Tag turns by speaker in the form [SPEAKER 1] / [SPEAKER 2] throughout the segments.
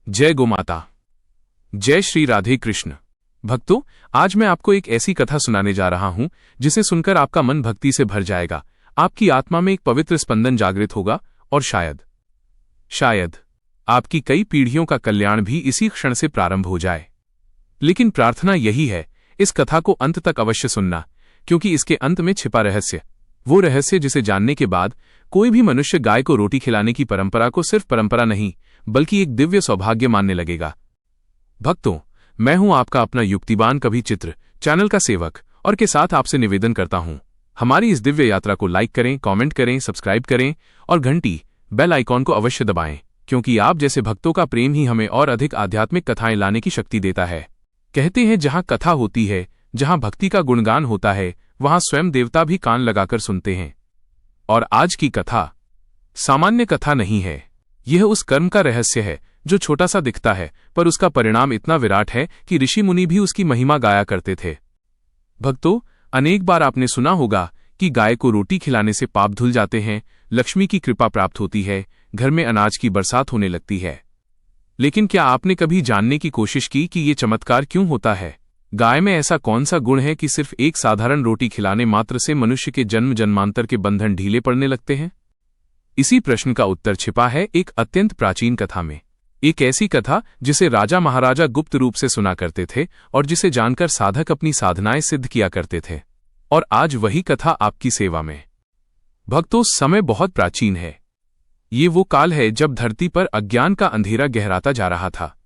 [SPEAKER 1] जय गोमाता। जय श्री राधे कृष्ण। भक्तों, आज मैं आपको एक ऐसी कथा सुनाने जा रहा हूं जिसे सुनकर आपका मन भक्ति से भर जाएगा, आपकी आत्मा में एक पवित्र स्पंदन जागृत होगा और शायद आपकी कई पीढ़ियों का कल्याण भी इसी क्षण से प्रारंभ हो जाए। लेकिन प्रार्थना यही है, इस कथा को अंत तक अवश्य सुनना, क्योंकि इसके अंत में छिपा रहस्य, वो रहस्य जिसे जानने के बाद कोई भी मनुष्य गाय को रोटी खिलाने की परंपरा को सिर्फ परंपरा नहीं बल्कि एक दिव्य सौभाग्य मानने लगेगा। भक्तों, मैं हूं आपका अपना युक्तिवान कवि चित्र चैनल का सेवक और के साथ आपसे निवेदन करता हूं, हमारी इस दिव्य यात्रा को लाइक करें, कमेंट करें, सब्सक्राइब करें और घंटी बेल आइकॉन को अवश्य दबाएं, क्योंकि आप जैसे भक्तों का प्रेम ही हमें और अधिक आध्यात्मिक कथाएं लाने की शक्ति देता है। कहते हैं, जहां कथा होती है, जहां भक्ति का गुणगान होता है, वहां स्वयं देवता भी कान लगाकर सुनते हैं। और आज की कथा सामान्य कथा नहीं है, यह उस कर्म का रहस्य है जो छोटा सा दिखता है, पर उसका परिणाम इतना विराट है कि ऋषि मुनि भी उसकी महिमा गाया करते थे। भक्तों, अनेक बार आपने सुना होगा कि गाय को रोटी खिलाने से पाप धुल जाते हैं, लक्ष्मी की कृपा प्राप्त होती है, घर में अनाज की बरसात होने लगती है। लेकिन क्या आपने कभी जानने की कोशिश की कि ये चमत्कार क्यों होता है? गाय में ऐसा कौन सा गुण है कि सिर्फ एक साधारण रोटी खिलाने मात्र से मनुष्य के जन्म जन्मांतर के बंधन ढीले पड़ने लगते हैं? इसी प्रश्न का उत्तर छिपा है एक अत्यंत प्राचीन कथा में। एक ऐसी कथा जिसे राजा महाराजा गुप्त रूप से सुना करते थे और जिसे जानकर साधक अपनी साधनाएं सिद्ध किया करते थे। और आज वही कथा आपकी सेवा में। भक्तों, समय बहुत प्राचीन है। ये वो काल है जब धरती पर अज्ञान का अंधेरा गहराता जा रहा था।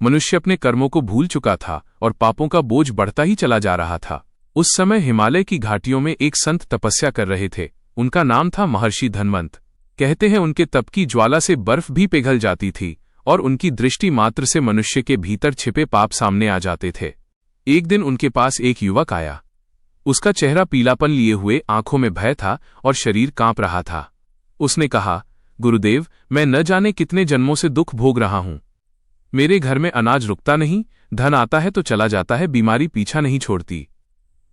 [SPEAKER 1] मनुष्य अपने कर्मों को भूल चुका था और पापों का बोझ बढ़ता ही चला जा रहा था। उस समय हिमालय की घाटियों में एक संत तपस्या कर रहे थे। उनका नाम था महर्षि धनवंत। कहते हैं, उनके तप की ज्वाला से बर्फ भी पिघल जाती थी और उनकी दृष्टि मात्र से मनुष्य के भीतर छिपे पाप सामने आ जाते थे। एक दिन उनके पास एक युवक आया। उसका चेहरा पीलापन लिए हुए, आंखों में भय था और शरीर कांप रहा था। उसने कहा, गुरुदेव, मैं न जाने कितने जन्मों से दुख भोग रहा हूं। मेरे घर में अनाज रुकता नहीं, धन आता है तो चला जाता है, बीमारी पीछा नहीं छोड़ती।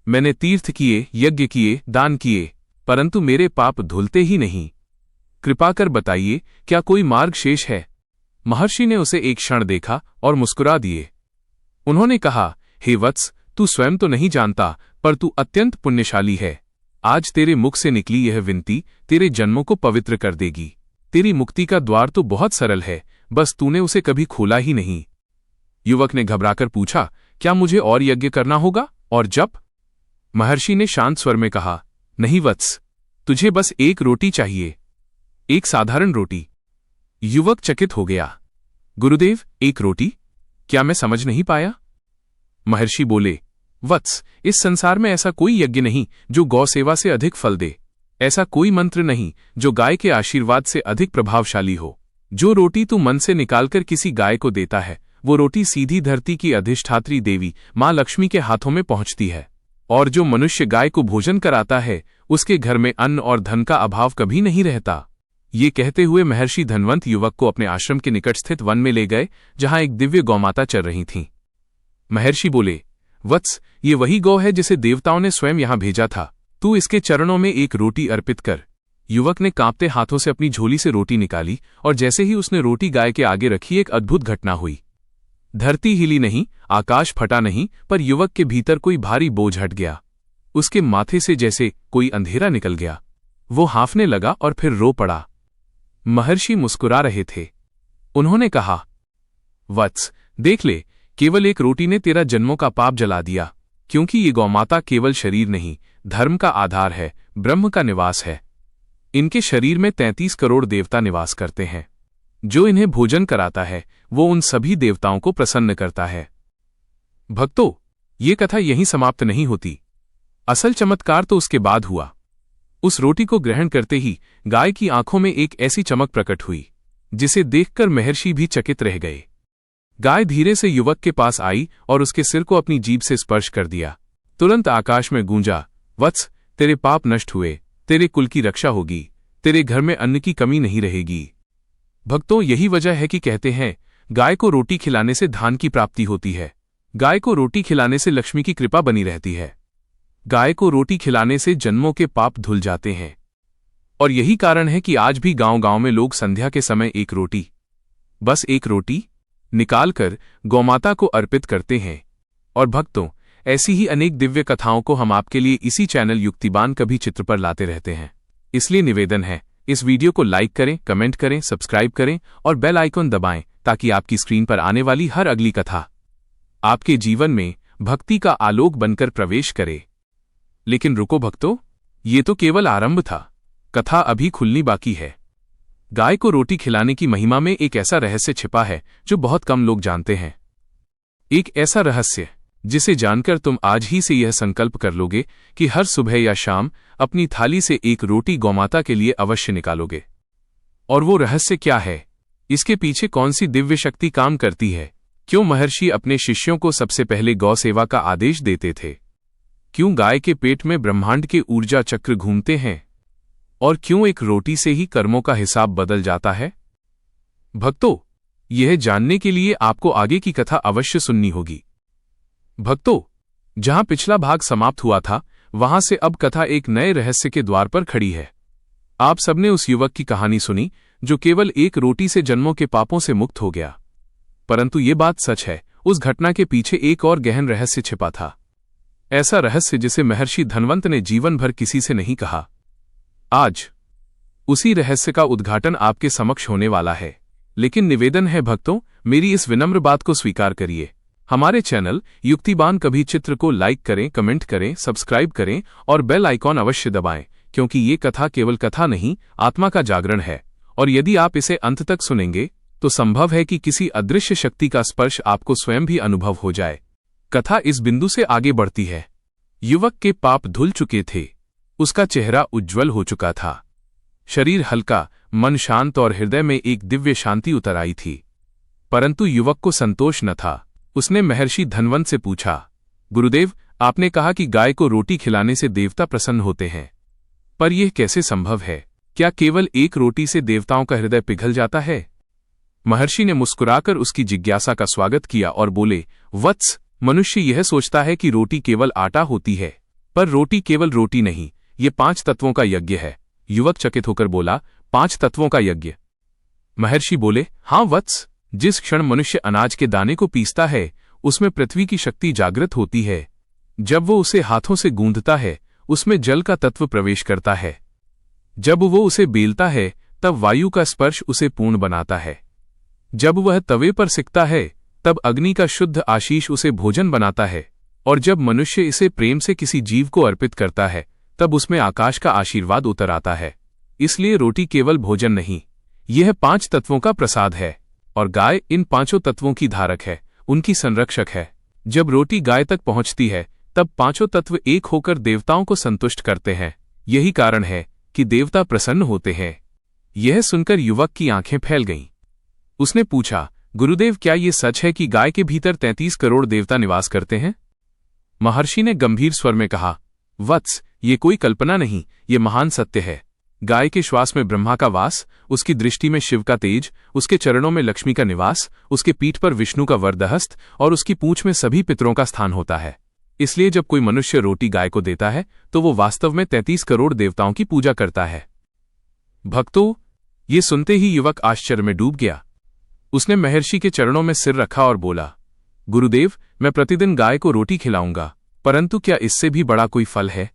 [SPEAKER 1] मैंने तीर्थ किए, यज्ञ किए, दान किए, परंतु मेरे पाप धुलते ही नहीं। कृपा कर बताइए, क्या कोई मार्ग शेष है? महर्षि ने उसे एक क्षण देखा और मुस्कुरा दिए। उन्होंने कहा, हे वत्स, तू स्वयं तो नहीं जानता, पर तू अत्यंत पुण्यशाली है। आज तेरे मुख से निकली यह विनती तेरे जन्मों को पवित्र कर देगी। तेरी मुक्ति का द्वार तो बहुत सरल है, बस तूने उसे कभी खोला ही नहीं। युवक ने घबराकर पूछा, क्या मुझे और यज्ञ करना होगा और जप? महर्षि ने शांत स्वर में कहा, नहीं वत्स, तुझे बस एक रोटी चाहिए, एक साधारण रोटी। युवक चकित हो गया। गुरुदेव, एक रोटी? क्या मैं समझ नहीं पाया? महर्षि बोले, वत्स, इस संसार में ऐसा कोई यज्ञ नहीं जो गौ सेवा से अधिक फल दे। ऐसा कोई मंत्र नहीं जो गाय के आशीर्वाद से अधिक प्रभावशाली हो। जो रोटी तू मन से निकालकर किसी गाय को देता है, वो रोटी सीधी धरती की अधिष्ठात्री देवी मां लक्ष्मी के हाथों में पहुंचती है। और जो मनुष्य गाय को भोजन कराता है, उसके घर में अन्न और धन का अभाव कभी नहीं रहता। ये कहते हुए महर्षि धनवंत युवक को अपने आश्रम के निकट स्थित वन में ले गए, जहां एक दिव्य गौमाता चल रही थीं। महर्षि बोले, वत्स, ये वही गौ है जिसे देवताओं ने स्वयं यहां भेजा था। तू इसके चरणों में एक रोटी अर्पित कर। युवक ने कांपते हाथों से अपनी झोली से रोटी निकाली और जैसे ही उसने रोटी गाय के आगे रखी, एक अद्भुत घटना हुई। धरती हिली नहीं, आकाश फटा नहीं, पर युवक के भीतर कोई भारी बोझ हट गया। उसके माथे से जैसे कोई अंधेरा निकल गया। वो हाँफने लगा और फिर रो पड़ा। महर्षि मुस्कुरा रहे थे। उन्होंने कहा, वत्स, देख ले, केवल एक रोटी ने तेरा जन्मों का पाप जला दिया, क्योंकि ये गौमाता केवल शरीर नहीं, धर्म का आधार है, ब्रह्म का निवास है। इनके शरीर में 33 करोड़ देवता निवास करते हैं। जो इन्हें भोजन कराता है, वो उन सभी देवताओं को प्रसन्न करता है। भक्तों, ये कथा यहीं समाप्त नहीं होती। असल चमत्कार तो उसके बाद हुआ। उस रोटी को ग्रहण करते ही गाय की आंखों में एक ऐसी चमक प्रकट हुई जिसे देखकर महर्षि भी चकित रह गए। गाय धीरे से युवक के पास आई और उसके सिर को अपनी जीभ से स्पर्श कर दिया। तुरंत आकाश में गूंजा, वत्स, तेरे पाप नष्ट हुए, तेरे कुल की रक्षा होगी, तेरे घर में अन्न की कमी नहीं रहेगी। भक्तों, यही वजह है कि कहते हैं, गाय को रोटी खिलाने से धान की प्राप्ति होती है। गाय को रोटी खिलाने से लक्ष्मी की कृपा बनी रहती है। गाय को रोटी खिलाने से जन्मों के पाप धुल जाते हैं। और यही कारण है कि आज भी गांव-गांव में लोग संध्या के समय एक रोटी, बस एक रोटी, निकालकर गौमाता को अर्पित करते हैं। और भक्तों, ऐसी ही अनेक दिव्य कथाओं को हम आपके लिए इसी चैनल युक्तिबान कभी चित्र पर लाते रहते हैं। इसलिए निवेदन है, इस वीडियो को लाइक करें, कमेंट करें, सब्सक्राइब करें और बेल आइकन दबाएं ताकि आपकी स्क्रीन पर आने वाली हर अगली कथा आपके जीवन में भक्ति का आलोक बनकर प्रवेश करे। लेकिन रुको भक्तों, ये तो केवल आरंभ था, कथा अभी खुलनी बाकी है। गाय को रोटी खिलाने की महिमा में एक ऐसा रहस्य छिपा है जो बहुत कम लोग जानते हैं। एक ऐसा रहस्य जिसे जानकर तुम आज ही से यह संकल्प कर लोगे कि हर सुबह या शाम अपनी थाली से एक रोटी गौमाता के लिए अवश्य निकालोगे। और वो रहस्य क्या है? इसके पीछे कौन सी दिव्य शक्ति काम करती है? क्यों महर्षि अपने शिष्यों को सबसे पहले गौ सेवा का आदेश देते थे? क्यों गाय के पेट में ब्रह्मांड के ऊर्जा चक्र घूमते हैं? और क्यों एक रोटी से ही कर्मों का हिसाब बदल जाता है? भक्तों, यह जानने के लिए आपको आगे की कथा अवश्य सुननी होगी। भक्तों, जहां पिछला भाग समाप्त हुआ था, वहां से अब कथा एक नए रहस्य के द्वार पर खड़ी है। आप सबने उस युवक की कहानी सुनी जो केवल एक रोटी से जन्मों के पापों से मुक्त हो गया। परंतु ये बात सच है, उस घटना के पीछे एक और गहन रहस्य छिपा था। ऐसा रहस्य जिसे महर्षि धनवंत ने जीवन भर किसी से नहीं कहा। आज उसी रहस्य का उद्घाटन आपके समक्ष होने वाला है। लेकिन निवेदन है भक्तों, मेरी इस विनम्र बात को स्वीकार करिए। हमारे चैनल युक्तिबान कभी चित्र को लाइक करें, कमेंट करें, सब्सक्राइब करें और बेल आइकॉन अवश्य दबाएं, क्योंकि ये कथा केवल कथा नहीं, आत्मा का जागरण है। और यदि आप इसे अंत तक सुनेंगे तो संभव है कि किसी अदृश्य शक्ति का स्पर्श आपको स्वयं भी अनुभव हो जाए। कथा इस बिंदु से आगे बढ़ती है। युवक के पाप धुल चुके थे, उसका चेहरा उज्ज्वल हो चुका था, शरीर हल्का, मन शांत और हृदय में एक दिव्य शांति उतर आई थी। परंतु युवक को संतोष न था। उसने महर्षि धनवंत से पूछा, गुरुदेव, आपने कहा कि गाय को रोटी खिलाने से देवता प्रसन्न होते हैं, पर यह कैसे संभव है? क्या केवल एक रोटी से देवताओं का हृदय पिघल जाता है? महर्षि ने मुस्कुराकर उसकी जिज्ञासा का स्वागत किया और बोले, वत्स, मनुष्य यह सोचता है कि रोटी केवल आटा होती है, पर रोटी केवल रोटी नहीं, ये 5 तत्वों का यज्ञ है। युवक चकित होकर बोला, 5 तत्वों का यज्ञ? महर्षि बोले, हाँ वत्स, जिस क्षण मनुष्य अनाज के दाने को पीसता है, उसमें पृथ्वी की शक्ति जागृत होती है। जब वो उसे हाथों से गूंथता है, उसमें जल का तत्व प्रवेश करता है। जब वो उसे बेलता है, तब वायु का स्पर्श उसे पूर्ण बनाता है। जब वह तवे पर सिकता है, तब अग्नि का शुद्ध आशीष उसे भोजन बनाता है। और जब मनुष्य इसे प्रेम से किसी जीव को अर्पित करता है, तब उसमें आकाश का आशीर्वाद उतर आता है। इसलिए रोटी केवल भोजन नहीं, यह 5 तत्वों का प्रसाद है। और गाय इन 5 तत्वों की धारक है, उनकी संरक्षक है। जब रोटी गाय तक पहुंचती है, तब 5 तत्व एक होकर देवताओं को संतुष्ट करते हैं। यही कारण है कि देवता प्रसन्न होते हैं। यह सुनकर युवक की आंखें फैल गईं। उसने पूछा, गुरुदेव, क्या ये सच है कि गाय के भीतर 33 करोड़ देवता निवास करते हैं? महर्षि ने गंभीर स्वर में कहा, वत्स, ये कोई कल्पना नहीं, ये महान सत्य है। गाय के श्वास में ब्रह्मा का वास, उसकी दृष्टि में शिव का तेज, उसके चरणों में लक्ष्मी का निवास, उसके पीठ पर विष्णु का वरदहस्त और उसकी पूंछ में सभी पितरों का स्थान होता है। इसलिए जब कोई मनुष्य रोटी गाय को देता है, तो वो वास्तव में 33 करोड़ देवताओं की पूजा करता है। भक्तों, ये सुनते ही युवक आश्चर्य में डूब गया। उसने महर्षि के चरणों में सिर रखा और बोला, गुरुदेव, मैं प्रतिदिन गाय को रोटी खिलाऊंगा, परंतु क्या इससे भी बड़ा कोई फल है?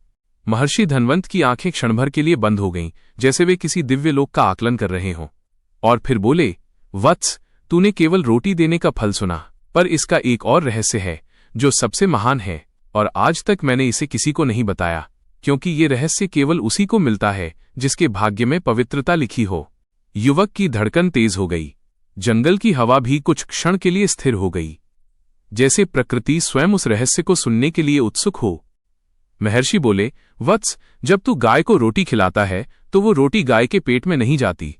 [SPEAKER 1] महर्षि धनवंत की आंखें क्षणभर के लिए बंद हो गईं, जैसे वे किसी दिव्य लोक का आकलन कर रहे हों। और फिर बोले, वत्स, तूने केवल रोटी देने का फल सुना, पर इसका एक और रहस्य है जो सबसे महान है, और आज तक मैंने इसे किसी को नहीं बताया, क्योंकि ये रहस्य केवल उसी को मिलता है जिसके भाग्य में पवित्रता लिखी हो। युवक की धड़कन तेज हो गई। जंगल की हवा भी कुछ क्षण के लिए स्थिर हो गई, जैसे प्रकृति स्वयं उस रहस्य को सुनने के लिए उत्सुक हो। महर्षि बोले, वत्स, जब तू गाय को रोटी खिलाता है, तो वो रोटी गाय के पेट में नहीं जाती,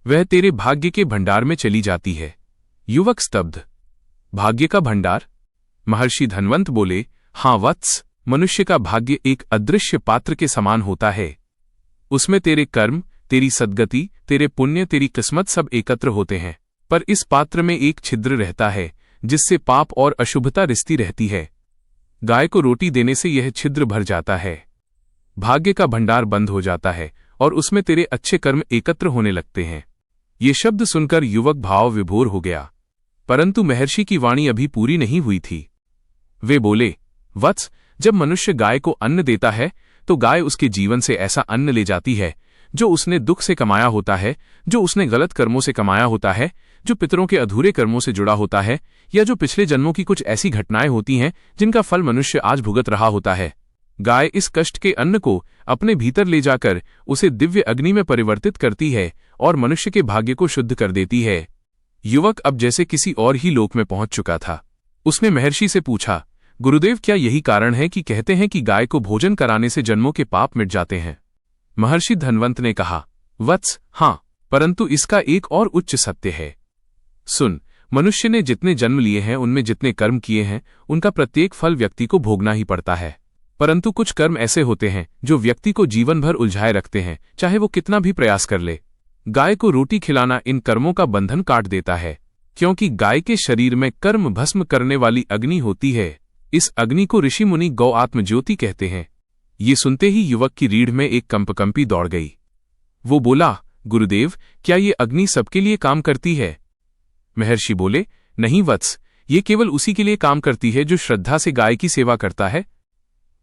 [SPEAKER 1] वह तेरे भाग्य के भंडार में चली जाती है। युवक स्तब्ध। भाग्य का भंडार? महर्षि धनवंत बोले, हाँ वत्स, मनुष्य का भाग्य एक अदृश्य पात्र के समान होता है। उसमें तेरे कर्म, तेरी सद्गति, तेरे पुण्य, तेरी किस्मत सब एकत्र होते हैं, पर इस पात्र में एक छिद्र रहता है जिससे पाप और अशुभता रिश्ती रहती है। गाय को रोटी देने से यह छिद्र भर जाता है, भाग्य का भंडार बंद हो जाता है और उसमें तेरे अच्छे कर्म एकत्र होने लगते हैं। ये शब्द सुनकर युवक भाव विभोर हो गया। परंतु महर्षि की वाणी अभी पूरी नहीं हुई थी। वे बोले, वत्स, जब मनुष्य गाय को अन्न देता है तो गाय उसके जीवन से ऐसा अन्न ले जाती है जो उसने दुख से कमाया होता है, जो उसने गलत कर्मों से कमाया होता है, जो पितरों के अधूरे कर्मों से जुड़ा होता है, या जो पिछले जन्मों की कुछ ऐसी घटनाएं होती हैं जिनका फल मनुष्य आज भुगत रहा होता है। गाय इस कष्ट के अन्न को अपने भीतर ले जाकर उसे दिव्य अग्नि में परिवर्तित करती है और मनुष्य के भाग्य को शुद्ध कर देती है। युवक अब जैसे किसी और ही लोक में पहुंच चुका था। उसने महर्षि से पूछा, गुरुदेव, क्या यही कारण है कि कहते हैं कि गाय को भोजन कराने से जन्मों के पाप मिट जाते हैं? महर्षि धन्वंत ने कहा, वत्स, हाँ, परंतु इसका एक और उच्च सत्य है। सुन, मनुष्य ने जितने जन्म लिए हैं, उनमें जितने कर्म किए हैं, उनका प्रत्येक फल व्यक्ति को भोगना ही पड़ता है। परंतु कुछ कर्म ऐसे होते हैं जो व्यक्ति को जीवन भर उलझाए रखते हैं, चाहे वो कितना भी प्रयास कर ले। गाय को रोटी खिलाना इन कर्मों का बंधन काट देता है, क्योंकि गाय के शरीर में कर्म भस्म करने वाली अग्नि होती है। इस अग्नि को ऋषि मुनि गौ आत्म ज्योति कहते हैं। ये सुनते ही युवक की रीढ़ में एक कंपकंपी दौड़ गई। वो बोला, गुरुदेव, क्या ये अग्नि सबके लिए काम करती है? महर्षि बोले, नहीं वत्स, ये केवल उसी के लिए काम करती है जो श्रद्धा से गाय की सेवा करता है।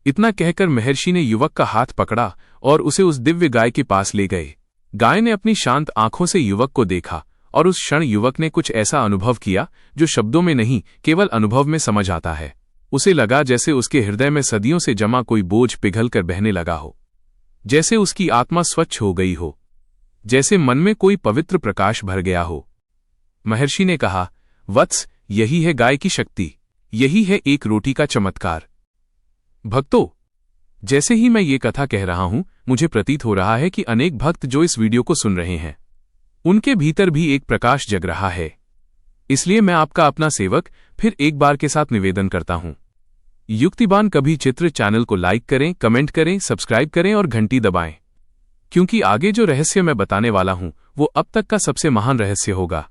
[SPEAKER 1] इतना कहकर महर्षि ने युवक का हाथ पकड़ा और उसे उस दिव्य गाय के पास ले गए। गाय ने अपनी शांत आंखों से युवक को देखा और उस क्षण युवक ने कुछ ऐसा अनुभव किया जो शब्दों में नहीं, केवल अनुभव में समझ आता है। उसे लगा जैसे उसके हृदय में सदियों से जमा कोई बोझ पिघल कर बहने लगा हो, जैसे उसकी आत्मा स्वच्छ हो गई हो, जैसे मन में कोई पवित्र प्रकाश भर गया हो। महर्षि ने कहा, वत्स, यही है गाय की शक्ति, यही है एक रोटी का चमत्कार। भक्तों, जैसे ही मैं ये कथा कह रहा हूं, मुझे प्रतीत हो रहा है कि अनेक भक्त जो इस वीडियो को सुन रहे हैं, उनके भीतर भी एक प्रकाश जग रहा है। इसलिए मैं आपका अपना सेवक फिर एक बार के साथ निवेदन करता हूं, युक्तिबान कभी चित्र चैनल को लाइक करें, कमेंट करें, सब्सक्राइब करें और घंटी दबाएं, क्योंकि आगे जो रहस्य मैं बताने वाला हूं वो अब तक का सबसे महान रहस्य होगा।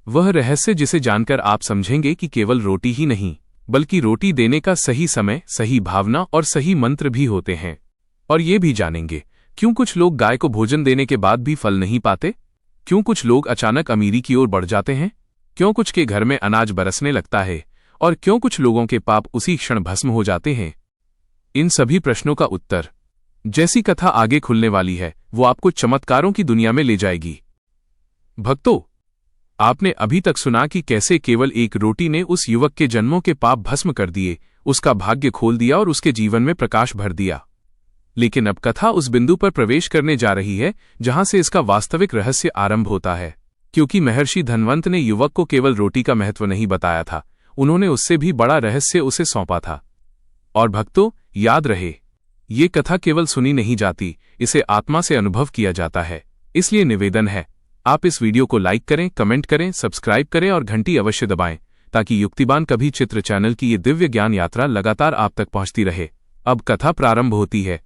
[SPEAKER 1] वह रहस्य जिसे जानकर आप समझेंगे कि केवल रोटी ही नहीं, बल्कि रोटी देने का सही समय, सही भावना और सही मंत्र भी होते हैं। और ये भी जानेंगे क्यों कुछ लोग गाय को भोजन देने के बाद भी फल नहीं पाते, क्यों कुछ लोग अचानक अमीरी की ओर बढ़ जाते हैं, क्यों कुछ के घर में अनाज बरसने लगता है और क्यों कुछ लोगों के पाप उसी क्षण भस्म हो जाते हैं। इन सभी प्रश्नों का उत्तर जैसी कथा आगे खुलने वाली है वो आपको चमत्कारों की दुनिया में ले जाएगी। भक्तों, आपने अभी तक सुना कि कैसे केवल एक रोटी ने उस युवक के जन्मों के पाप भस्म कर दिए, उसका भाग्य खोल दिया और उसके जीवन में प्रकाश भर दिया। लेकिन अब कथा उस बिंदु पर प्रवेश करने जा रही है जहां से इसका वास्तविक रहस्य आरंभ होता है, क्योंकि महर्षि धन्वंत ने युवक को केवल रोटी का महत्व नहीं बताया था, उन्होंने उससे भी बड़ा रहस्य उसे सौंपा था। और भक्तों, याद रहे, ये कथा केवल सुनी नहीं जाती, इसे आत्मा से अनुभव किया जाता है। इसलिए निवेदन है, आप इस वीडियो को लाइक करें, कमेंट करें, सब्सक्राइब करें और घंटी अवश्य दबाएं, ताकि युक्तिबान कभी चित्र चैनल की ये दिव्य ज्ञान यात्रा लगातार आप तक पहुंचती रहे। अब कथा प्रारंभ होती है।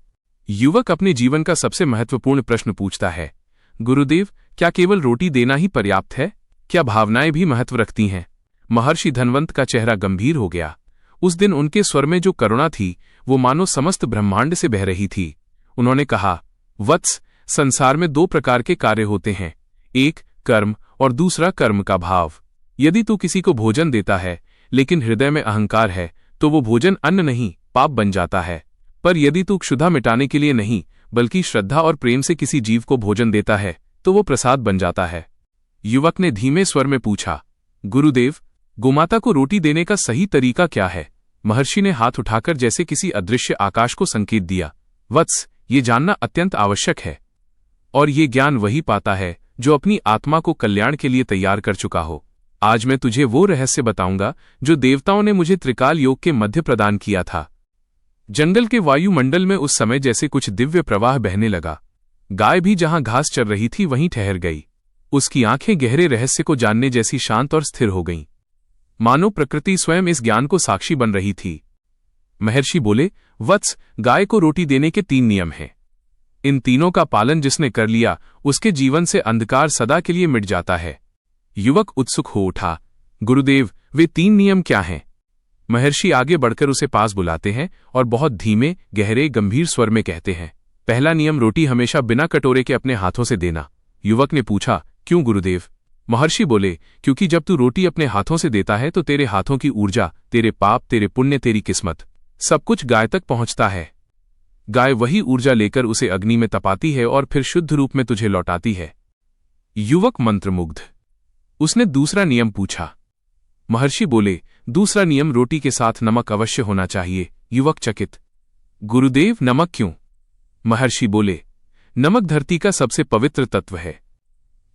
[SPEAKER 1] युवक अपने जीवन का सबसे महत्वपूर्ण प्रश्न पूछता है, गुरुदेव, क्या केवल रोटी देना ही पर्याप्त है? क्या भावनाएं भी महत्व रखती हैं? महर्षि धन्वंत का चेहरा गंभीर हो गया। उस दिन उनके स्वर में जो करुणा थी वो मानो समस्त ब्रह्मांड से बह रही थी। उन्होंने कहा, वत्स, संसार में दो प्रकार के कार्य होते हैं, एक कर्म और दूसरा कर्म का भाव। यदि तू किसी को भोजन देता है लेकिन हृदय में अहंकार है तो वो भोजन अन्न नहीं, पाप बन जाता है। पर यदि तू क्षुधा मिटाने के लिए नहीं बल्कि श्रद्धा और प्रेम से किसी जीव को भोजन देता है तो वो प्रसाद बन जाता है। युवक ने धीमे स्वर में पूछा, गुरुदेव, गोमाता को रोटी देने का सही तरीका क्या है? महर्षि ने हाथ उठाकर जैसे किसी अदृश्य आकाश को संकेत दिया, वत्स, ये जानना अत्यंत आवश्यक है। और ये ज्ञान वही पाता है जो अपनी आत्मा को कल्याण के लिए तैयार कर चुका हो। आज मैं तुझे वो रहस्य बताऊंगा जो देवताओं ने मुझे त्रिकाल योग के मध्य प्रदान किया था। जंगल के वायुमंडल में उस समय जैसे कुछ दिव्य प्रवाह बहने लगा। गाय भी जहां घास चर रही थी वहीं ठहर गई। उसकी आंखें गहरे रहस्य को जानने जैसी शांत और स्थिर हो गईं, मानो प्रकृति स्वयं इस ज्ञान को साक्षी बन रही थी। महर्षि बोले, वत्स, गाय को रोटी देने के 3 नियम हैं। इन तीनों का पालन जिसने कर लिया उसके जीवन से अंधकार सदा के लिए मिट जाता है। युवक उत्सुक हो उठा, गुरुदेव, वे 3 नियम क्या हैं? महर्षि आगे बढ़कर उसे पास बुलाते हैं और बहुत धीमे, गहरे, गंभीर स्वर में कहते हैं, पहला नियम, रोटी हमेशा बिना कटोरे के अपने हाथों से देना। युवक ने पूछा, क्यों गुरुदेव? महर्षि बोले, क्योंकि जब तू रोटी अपने हाथों से देता है तो तेरे हाथों की ऊर्जा, तेरे पाप, तेरे पुण्य, तेरी किस्मत, सब कुछ गाय तक पहुंचता है। गाय वही ऊर्जा लेकर उसे अग्नि में तपाती है और फिर शुद्ध रूप में तुझे लौटाती है। युवक मंत्रमुग्ध। उसने दूसरा नियम पूछा। महर्षि बोले, दूसरा नियम रोटी के साथ नमक अवश्य होना चाहिए। युवक चकित। गुरुदेव, नमक क्यों? महर्षि बोले, नमक धरती का सबसे पवित्र तत्व है।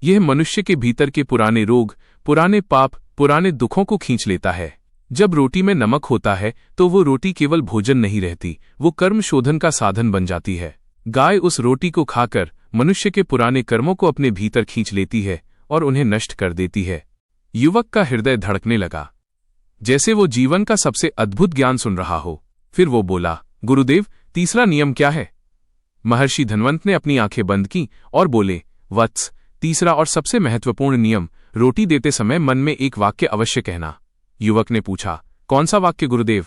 [SPEAKER 1] यह मनुष्य के भीतर के पुराने रोग, पुराने पाप, पुराने दुखों को खींच लेता है। जब रोटी में नमक होता है तो वो रोटी केवल भोजन नहीं रहती, वो कर्म शोधन का साधन बन जाती है। गाय उस रोटी को खाकर मनुष्य के पुराने कर्मों को अपने भीतर खींच लेती है और उन्हें नष्ट कर देती है। युवक का हृदय धड़कने लगा, जैसे वो जीवन का सबसे अद्भुत ज्ञान सुन रहा हो। फिर वो बोला, गुरुदेव, तीसरा नियम क्या है? महर्षि धन्वंत ने अपनी आंखें बंद की और बोले, वत्स, तीसरा और सबसे महत्वपूर्ण नियम, रोटी देते समय मन में एक वाक्य अवश्य कहना। युवक ने पूछा, कौन सा वाक्य गुरुदेव?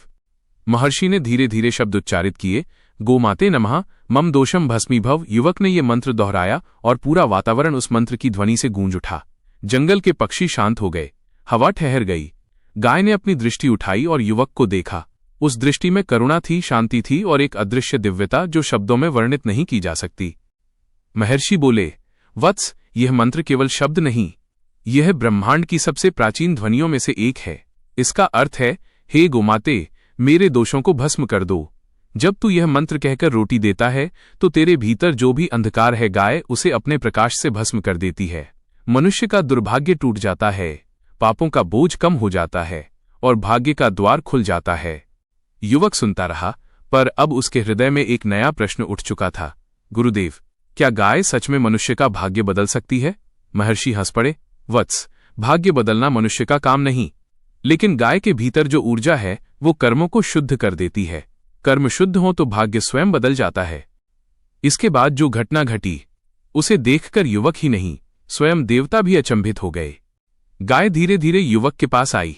[SPEAKER 1] महर्षि ने धीरे धीरे शब्द उच्चारित किए, गोमाते नमः, मम दोषम भस्मीभव। युवक ने यह मंत्र दोहराया और पूरा वातावरण उस मंत्र की ध्वनि से गूंज उठा। जंगल के पक्षी शांत हो गए, हवा ठहर गई। गाय ने अपनी दृष्टि उठाई और युवक को देखा। उस दृष्टि में करुणा थी, शांति थी और एक अदृश्य दिव्यता जो शब्दों में वर्णित नहीं की जा सकती। महर्षि बोले, वत्स, यह मंत्र केवल शब्द नहीं, यह ब्रह्मांड की सबसे प्राचीन ध्वनियों में से एक है। इसका अर्थ है, हे गोमाते, मेरे दोषों को भस्म कर दो। जब तू यह मंत्र कहकर रोटी देता है तो तेरे भीतर जो भी अंधकार है, गाय उसे अपने प्रकाश से भस्म कर देती है। मनुष्य का दुर्भाग्य टूट जाता है, पापों का बोझ कम हो जाता है और भाग्य का द्वार खुल जाता है। युवक सुनता रहा, पर अब उसके हृदय में एक नया प्रश्न उठ चुका था। गुरुदेव, क्या गाय सच में मनुष्य का भाग्य बदल सकती है? महर्षि हंस पड़े, वत्स, भाग्य बदलना मनुष्य का काम नहीं, लेकिन गाय के भीतर जो ऊर्जा है वो कर्मों को शुद्ध कर देती है। कर्म शुद्ध हो तो भाग्य स्वयं बदल जाता है। इसके बाद जो घटना घटी, उसे देखकर युवक ही नहीं, स्वयं देवता भी अचंभित हो गए। गाय धीरे धीरे युवक के पास आई।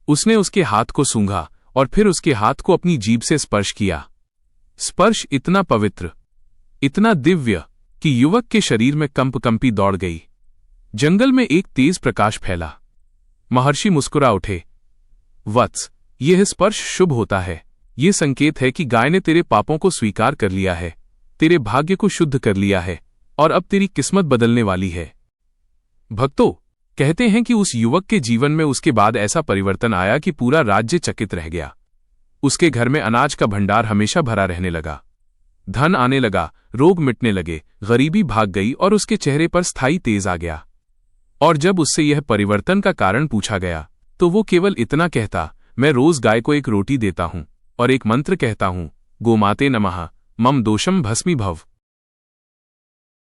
[SPEAKER 1] उसने उसके हाथ को सूंघा और फिर उसके हाथ को अपनी जीभ से स्पर्श किया। स्पर्श इतना पवित्र, इतना दिव्य कि युवक के शरीर में कंपी दौड़ गई। जंगल में एक तेज प्रकाश फैला। महर्षि मुस्कुरा उठे, वत्स, यह स्पर्श शुभ होता है। यह संकेत है कि गाय ने तेरे पापों को स्वीकार कर लिया है, तेरे भाग्य को शुद्ध कर लिया है और अब तेरी किस्मत बदलने वाली है। भक्तों, कहते हैं कि उस युवक के जीवन में उसके बाद ऐसा परिवर्तन आया कि पूरा राज्य चकित रह गया। उसके घर में अनाज का भंडार हमेशा भरा रहने लगा, धन आने लगा, रोग मिटने लगे, गरीबी भाग गई और उसके चेहरे पर स्थायी तेज आ गया। और जब उससे यह परिवर्तन का कारण पूछा गया तो वो केवल इतना कहता, मैं रोज गाय को एक रोटी देता हूं और एक मंत्र कहता हूं, गोमाते नमः, मम दोषम भस्मीभव।